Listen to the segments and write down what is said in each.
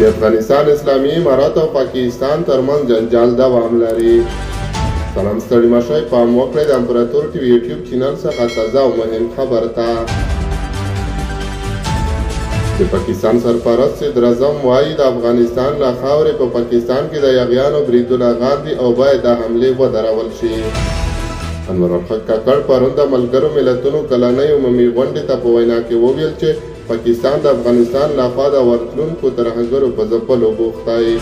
د افغانستان اسلامي امارات او پاکستان ترمنځ جنجال دوام لري. سلام ستړي مه شئ، پام وکړئ د امپراتور ټي وي یوټیوب چینل څخه تازه او مهم خبر ته. د پاکستان سرپرست صدر اعظم وایي د افغانستان له خاورې په پاکستان کې د یاغیانو بریدونه غاندي او باید د حملې ودرول شي. انور الحق کاکړ پرون د ملګرو ملتونو کلنۍ عمومي غونډې ته په وینا کې وویل چې پاکستان د افغانستان له خوا د ورتلونکو ترهګرو په ځپلو بوخت دی.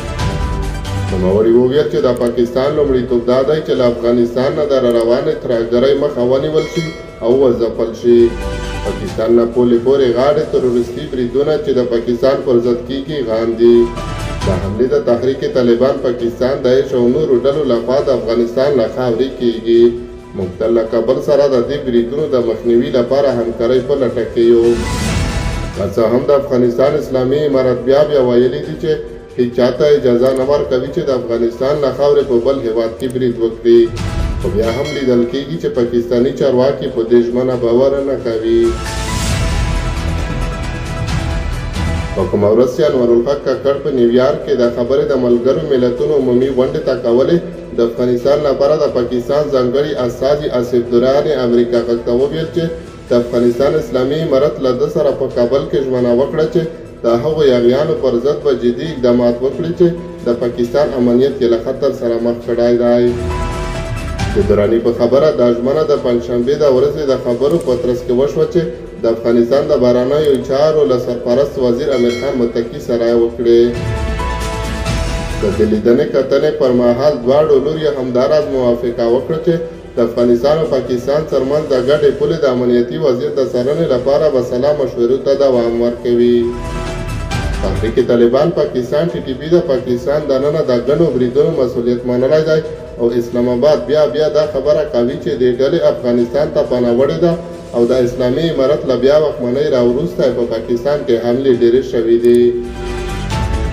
نوموړي وویل چې د پاکستان لومړیتوب دا دی چې له افغانستان نه د راروانې ترهګرۍ مخه ونیول شي او وځپل شي. پاکستان نه پولې پورې غاړې تروریستي بریدونه چې د پاکستان پر ضد کیږي غاندي. د حملې د تحریک طالبان پاکستان داعش او نورو ډلو لخوا د افغانستان له خاورې کیږي. موږ تل له کابل سره د دې بریدونو د مخنیوي لپاره همکارۍ په لټه کې یو. که څه هم د افغانستان اسلامي امارت بیا ویلي دي چې هیڅ چاته اجازه نه ورکوي چې د افغانستان له خاورې په بل هیواد کې برید وکړي، خو بیا هم لیدل کېږي چې پاکستاني چارواکي په دې ژمنه باور نه کوي. په کومه ورځ چې انور الحق کاکړ په نیویارک کې د خبرې د ملګرو ملتونو عمومي غونډې ته کولې، د افغانستان لپاره د پاکستان ځانګړي استازي آصف دراني امریکا غږ ته وویل چې د افغانستان اسلامي امارت له ده سره په کابل کې ژمنه وکړه چې د هغو یاغیانو پر ضد به جدي اقدامات وکړي چې د پاکستان امنیت یې له خطر سره مخ کړی دی. د دراني په خبره دا ژمنه د پنجشنبې د ورځې د خبرو په ترڅ کې وشوه چې د افغانستان د بهرنیو چارو له سرپرست وزیر امیر خان متکي سره یې وکړې. د دې لیدنې کتنې پر مهال دواړو لورو یې همداراز موافقه وکړه چې د افغانستان او پاکستان ترمنځ د ګډې پولې د امنیتي وضعیت د څارنې لپاره به سلا مشورو ته دوام ورکوي. تحریک طالبان پاکستان ټي ټي پي د پاکستان دننه د ګڼو بریدونو مسؤلیت منلی دی او اسلام آباد بیا دا خبره کوي چې دې ډلې افغانستان ته پناه وړې ده او د اسلامي امارت له بیا واکمنۍ راوروسته په پاکستان کې حملې ډېرې شوې دي.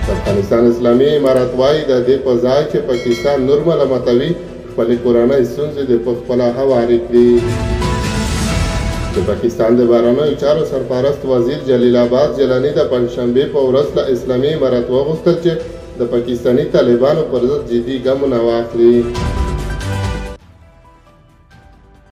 د افغانستان اسلامي امارت وایي د دې په ځای چې پاکستان نور ملامتوي، خپلې کورنۍ ستونزې د په خپله هوارې کړي. د پاکستان د بهرنیو چارو سرپرست وزیر جلیل آباد جیلاني د پنجشنبې په ورځ له اسلامي امارت وغوښتل چې د پاکستاني طالبانو پر ضد جدي ګامونه واخلي.